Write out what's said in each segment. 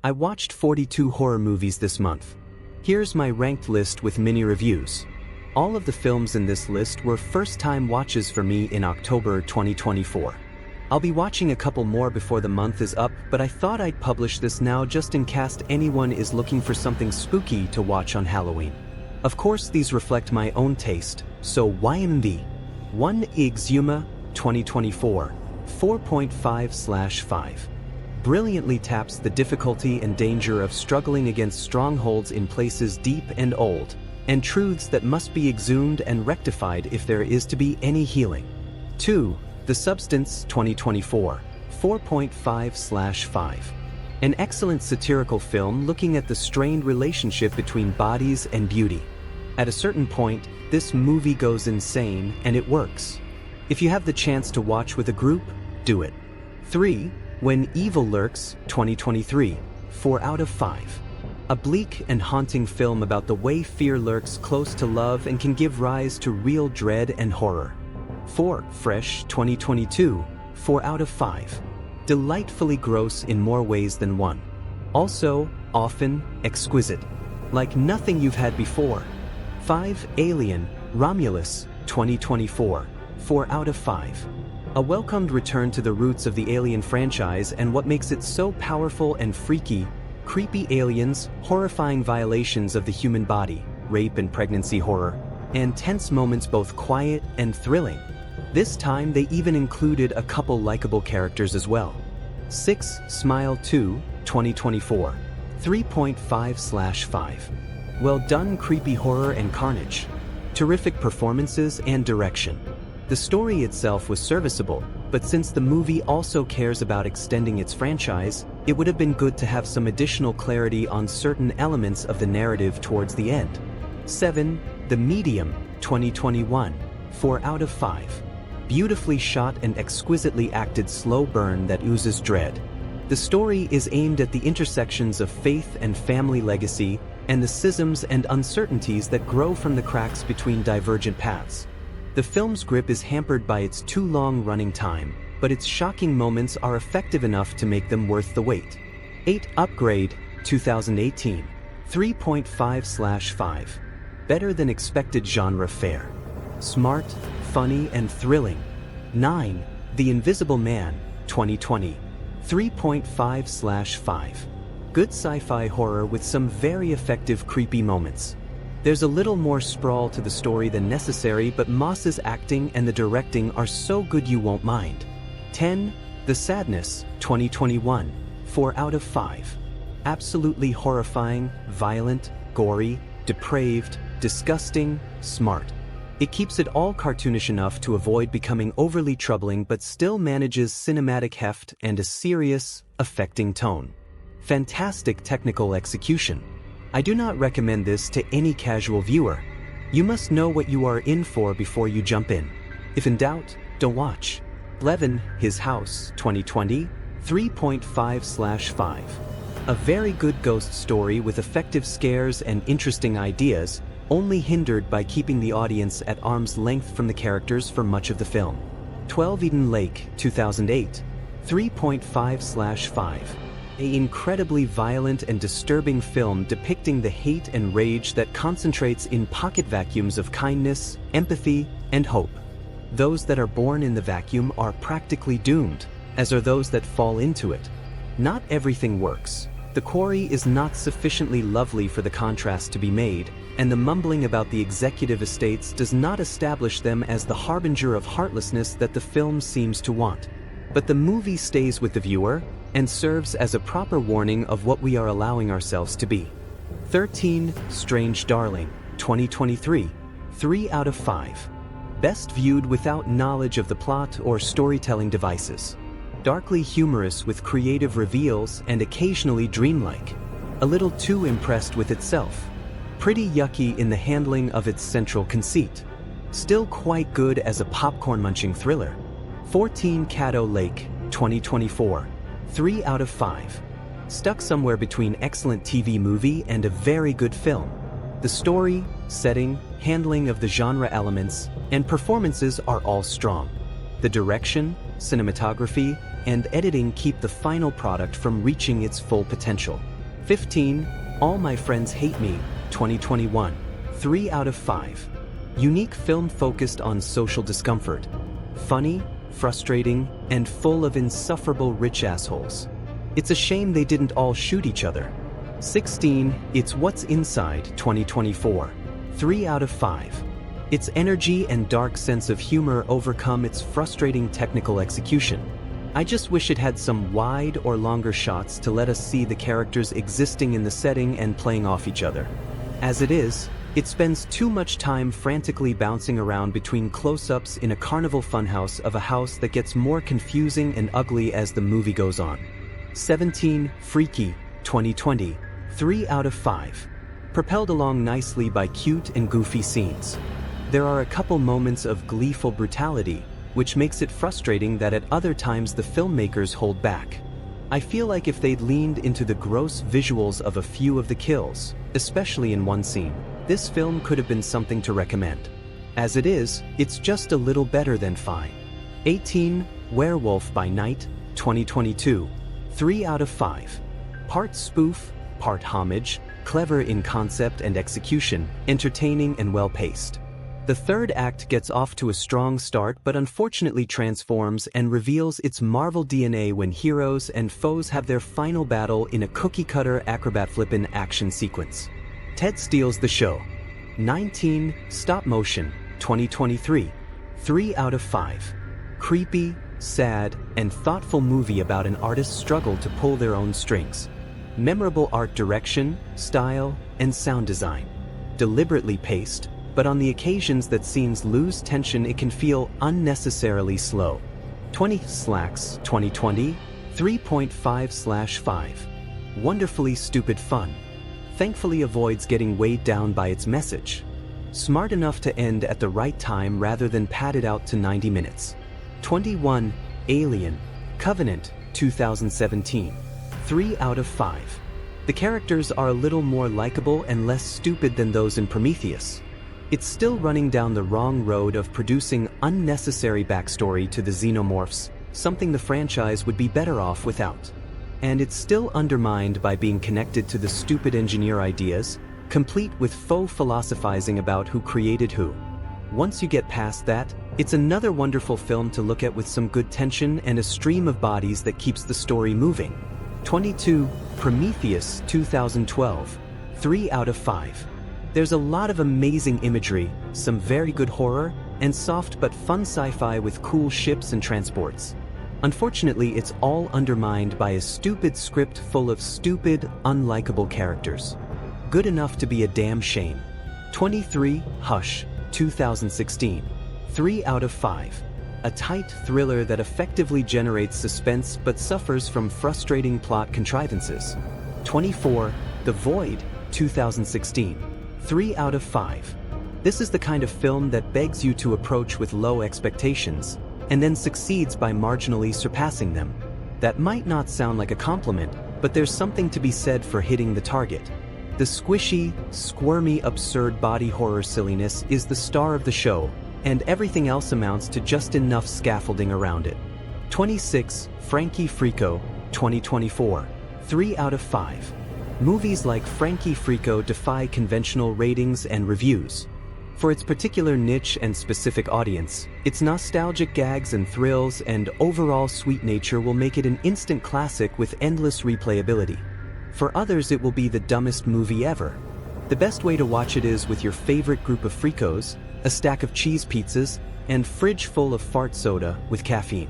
I watched 42 horror movies this month. Here's my ranked list with mini reviews. All of the films in this list were first-time watches for me in October 2024. I'll be watching a couple more before the month is up, but I thought I'd publish this now just in case anyone is looking for something spooky to watch on Halloween. Of course, these reflect my own taste, so YMV. 1. Exhuma, 2024, 4.5/5. Brilliantly taps the difficulty and danger of struggling against strongholds in places deep and old, and truths that must be exhumed and rectified if there is to be any healing. 2. The Substance, 2024, 4.5/5. An excellent satirical film looking at the strained relationship between bodies and beauty. At a certain point, this movie goes insane, and it works. If you have the chance to watch with a group, do it. 3. When Evil Lurks, 2023, 4/5. A bleak and haunting film about the way fear lurks close to love and can give rise to real dread and horror. 4. Fresh, 2022, 4/5. Delightfully gross in more ways than one. Also, often, exquisite. Like nothing you've had before. 5. Alien, Romulus, 2024, 4/5. A welcomed return to the roots of the Alien franchise and what makes it so powerful and freaky: creepy aliens, horrifying violations of the human body, rape and pregnancy horror, and tense moments both quiet and thrilling. This time they even included a couple likable characters as well. 6. Smile 2, 2024, 3.5/5. Well done creepy horror and carnage. Terrific performances and direction. The story itself was serviceable, but since the movie also cares about extending its franchise, it would have been good to have some additional clarity on certain elements of the narrative towards the end. 7. The Medium, 2021, 4/5. Beautifully shot and exquisitely acted slow burn that oozes dread. The story is aimed at the intersections of faith and family legacy, and the schisms and uncertainties that grow from the cracks between divergent paths. The film's grip is hampered by its too long running time, but its shocking moments are effective enough to make them worth the wait. 8. Upgrade, 2018, 3.5/5. Better than expected genre fare. Smart, funny, and thrilling. 9. The Invisible Man, 2020, 3.5/5. Good sci-fi horror with some very effective creepy moments. There's a little more sprawl to the story than necessary, but Moss's acting and the directing are so good you won't mind. 10. The Sadness, 2021, 4/5. Absolutely horrifying, violent, gory, depraved, disgusting, smart. It keeps it all cartoonish enough to avoid becoming overly troubling, but still manages cinematic heft and a serious, affecting tone. Fantastic technical execution. I do not recommend this to any casual viewer. You must know what you are in for before you jump in. If in doubt, don't watch. 11. His House, 2020, 3.5/5. A very good ghost story with effective scares and interesting ideas, only hindered by keeping the audience at arm's length from the characters for much of the film. 12. Eden Lake, 2008, 3.5/5. An incredibly violent and disturbing film depicting the hate and rage that concentrates in pocket vacuums of kindness, empathy, and hope. Those that are born in the vacuum are practically doomed, as are those that fall into it. Not everything works. The quarry is not sufficiently lovely for the contrast to be made, and the mumbling about the executive estates does not establish them as the harbinger of heartlessness that the film seems to want. But the movie stays with the viewer and serves as a proper warning of what we are allowing ourselves to be. 13. Strange Darling, 2023, 3/5. Best viewed without knowledge of the plot or storytelling devices. Darkly humorous with creative reveals and occasionally dreamlike. A little too impressed with itself. Pretty yucky in the handling of its central conceit. Still quite good as a popcorn-munching thriller. 14. Caddo Lake, 2024, 3/5. Stuck somewhere between excellent TV movie and a very good film. The story, setting, handling of the genre elements, and performances are all strong. The direction, cinematography, and editing keep the final product from reaching its full potential. 15. All My Friends Hate Me, 2021. 3 out of 5. Unique film focused on social discomfort. Funny, frustrating, and full of insufferable rich assholes. It's a shame they didn't all shoot each other. 16. It's What's Inside, 2024. 3 out of 5. Its energy and dark sense of humor overcome its frustrating technical execution. I just wish it had some wide or longer shots to let us see the characters existing in the setting and playing off each other. As it is, it spends too much time frantically bouncing around between close-ups in a carnival funhouse of a house that gets more confusing and ugly as the movie goes on. 17. Freaky, 2020. 3 out of 5. Propelled along nicely by cute and goofy scenes. There are a couple moments of gleeful brutality, which makes it frustrating that at other times the filmmakers hold back. I feel like if they'd leaned into the gross visuals of a few of the kills, especially in one scene, this film could have been something to recommend. As it is, it's just a little better than fine. 18. Werewolf by Night, 2022. 3 out of 5. Part spoof, part homage, clever in concept and execution, entertaining and well-paced. The third act gets off to a strong start but unfortunately transforms and reveals its Marvel DNA when heroes and foes have their final battle in a cookie-cutter acrobat-flippin' action sequence. Ted steals the show. 19. Stop Motion, 2023. 3 out of 5. Creepy, sad, and thoughtful movie about an artist's struggle to pull their own strings. Memorable art direction, style, and sound design. Deliberately paced, but on the occasions that scenes lose tension it can feel unnecessarily slow. 20. Slacks, 2020. 3.5/5. Wonderfully stupid fun. Thankfully avoids getting weighed down by its message. Smart enough to end at the right time rather than padded out to 90 minutes. 21. Alien, Covenant, 2017. 3 out of 5. The characters are a little more likable and less stupid than those in Prometheus. It's still running down the wrong road of producing unnecessary backstory to the xenomorphs, something the franchise would be better off without. And it's still undermined by being connected to the stupid engineer ideas, complete with faux philosophizing about who created who. Once you get past that, it's another wonderful film to look at with some good tension and a stream of bodies that keeps the story moving. 22. Prometheus, 2012. 3 out of 5. There's a lot of amazing imagery, some very good horror, and soft but fun sci-fi with cool ships and transports. Unfortunately, it's all undermined by a stupid script full of stupid, unlikable characters. Good enough to be a damn shame. 23. Hush, 2016. 3 out of 5. A tight thriller that effectively generates suspense but suffers from frustrating plot contrivances. 24. The Void, 2016. 3 out of 5. This is the kind of film that begs you to approach with low expectations, and then succeeds by marginally surpassing them. That might not sound like a compliment, but there's something to be said for hitting the target. The squishy, squirmy, absurd body horror silliness is the star of the show, and everything else amounts to just enough scaffolding around it. 26. Frankie Frico, 2024. 3 out of 5. Movies like Frankie Frico defy conventional ratings and reviews. For its particular niche and specific audience, its nostalgic gags and thrills and overall sweet nature will make it an instant classic with endless replayability. For others, it will be the dumbest movie ever. The best way to watch it is with your favorite group of Fricos, a stack of cheese pizzas, and fridge full of fart soda with caffeine.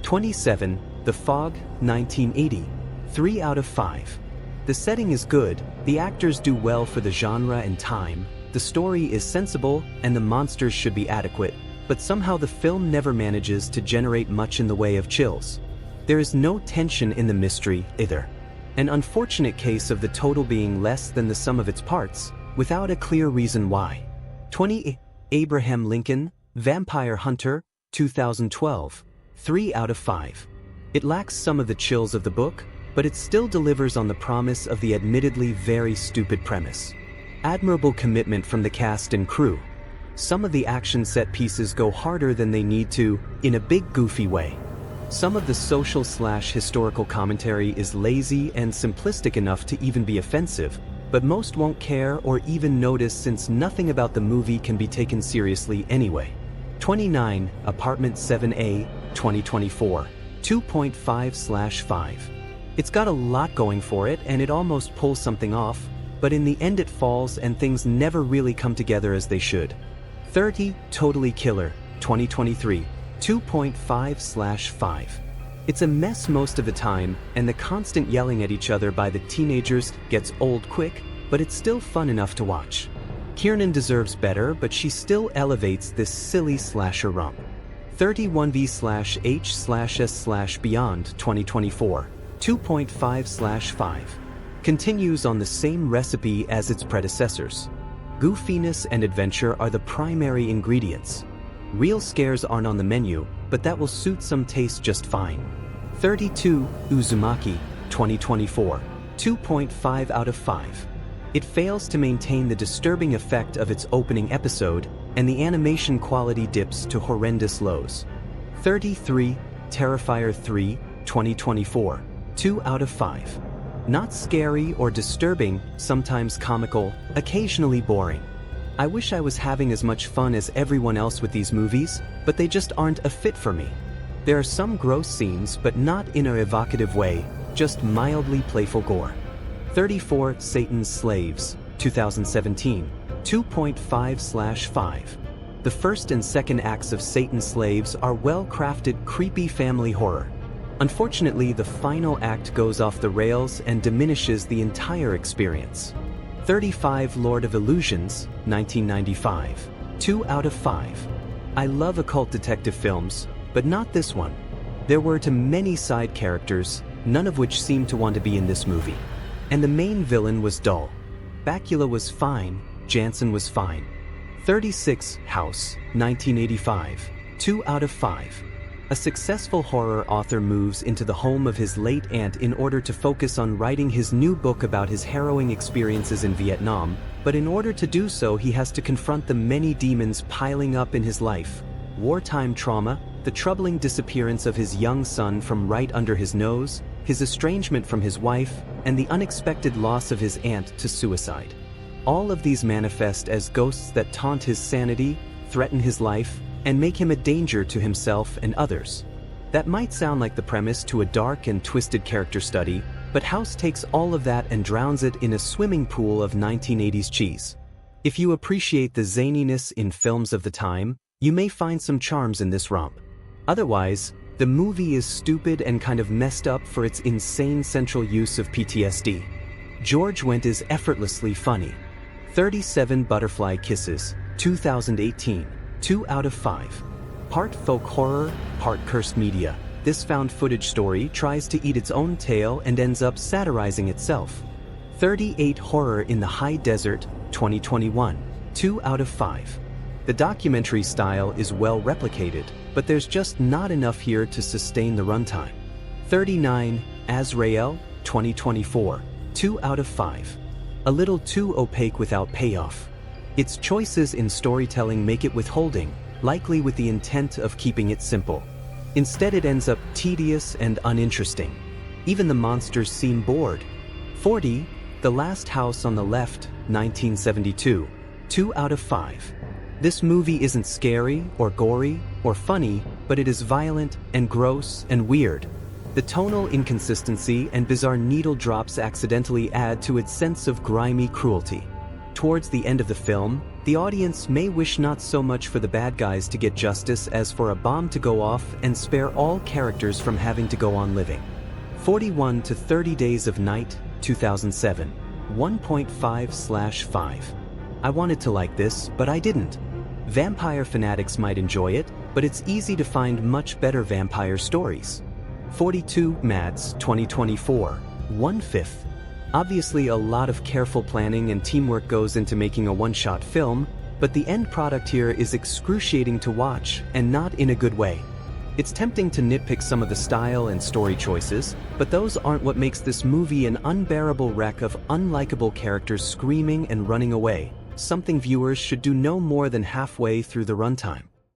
27. The Fog, 1980. 3 out of 5. The setting is good, the actors do well for the genre and time, the story is sensible, and the monsters should be adequate, but somehow the film never manages to generate much in the way of chills. There is no tension in the mystery, either. An unfortunate case of the total being less than the sum of its parts, without a clear reason why. 20. Abraham Lincoln, Vampire Hunter, 2012. 3 out of 5. It lacks some of the chills of the book, but it still delivers on the promise of the admittedly very stupid premise. Admirable commitment from the cast and crew. Some of the action set pieces go harder than they need to, in a big goofy way. Some of the social/historical commentary is lazy and simplistic enough to even be offensive, but most won't care or even notice since nothing about the movie can be taken seriously anyway. 29, Apartment 7A, 2024, 2.5/5. It's got a lot going for it and it almost pulls something off, but in the end it falls and things never really come together as they should. 30, Totally Killer, 2023, 2.5/5. It's a mess most of the time, and the constant yelling at each other by the teenagers gets old quick, but it's still fun enough to watch. Kiernan deserves better, but she still elevates this silly slasher romp. 31V/H/S/Beyond 2024, 2.5/5. Continues on the same recipe as its predecessors. Goofiness and adventure are the primary ingredients. Real scares aren't on the menu, but that will suit some taste just fine. 32, Uzumaki, 2024, 2.5/5. It fails to maintain the disturbing effect of its opening episode, and the animation quality dips to horrendous lows. 33, Terrifier 3, 2024, 2/5. Not scary or disturbing, sometimes comical, occasionally boring. I wish I was having as much fun as everyone else with these movies, but they just aren't a fit for me. There are some gross scenes, but not in an evocative way, just mildly playful gore. 34, Satan's Slaves, 2017, 2.5/5. The first and second acts of Satan's Slaves are well-crafted, creepy family horror. Unfortunately, the final act goes off the rails and diminishes the entire experience. 35, Lord of Illusions, 1995, 2/5. I love occult detective films, but not this one. There were too many side characters, none of which seemed to want to be in this movie. And the main villain was dull. Bakula was fine, Jansen was fine. 36, House, 1985, 2/5. A successful horror author moves into the home of his late aunt in order to focus on writing his new book about his harrowing experiences in Vietnam, but in order to do so he has to confront the many demons piling up in his life. Wartime trauma, the troubling disappearance of his young son from right under his nose, his estrangement from his wife, and the unexpected loss of his aunt to suicide. All of these manifest as ghosts that taunt his sanity, threaten his life, and make him a danger to himself and others. That might sound like the premise to a dark and twisted character study, but House takes all of that and drowns it in a swimming pool of 1980s cheese. If you appreciate the zaniness in films of the time, you may find some charms in this romp. Otherwise, the movie is stupid and kind of messed up for its insane central use of PTSD. George Wendt is effortlessly funny. 37, Butterfly Kisses, 2018, 2/5. Part folk horror, part cursed media, this found footage story tries to eat its own tail and ends up satirizing itself. 38, Horror in the High Desert, 2021, 2/5. The documentary style is well replicated, but there's just not enough here to sustain the runtime. 39, Azrael, 2024, 2/5. A little too opaque without payoff. Its choices in storytelling make it withholding, likely with the intent of keeping it simple. Instead it ends up tedious and uninteresting. Even the monsters seem bored. 40, The Last House on the Left, 1972, 2/5. This movie isn't scary or gory or funny, but it is violent and gross and weird. The tonal inconsistency and bizarre needle drops accidentally add to its sense of grimy cruelty. Towards the end of the film, the audience may wish not so much for the bad guys to get justice as for a bomb to go off and spare all characters from having to go on living. 41 to 30 Days of Night, 2007, 1.5/5. I wanted to like this, but I didn't. Vampire fanatics might enjoy it, but it's easy to find much better vampire stories. 42, Mads, 2024, 1/5. Obviously a lot of careful planning and teamwork goes into making a one-shot film, but the end product here is excruciating to watch and not in a good way. It's tempting to nitpick some of the style and story choices, but those aren't what makes this movie an unbearable wreck of unlikable characters screaming and running away, something viewers should do no more than halfway through the runtime.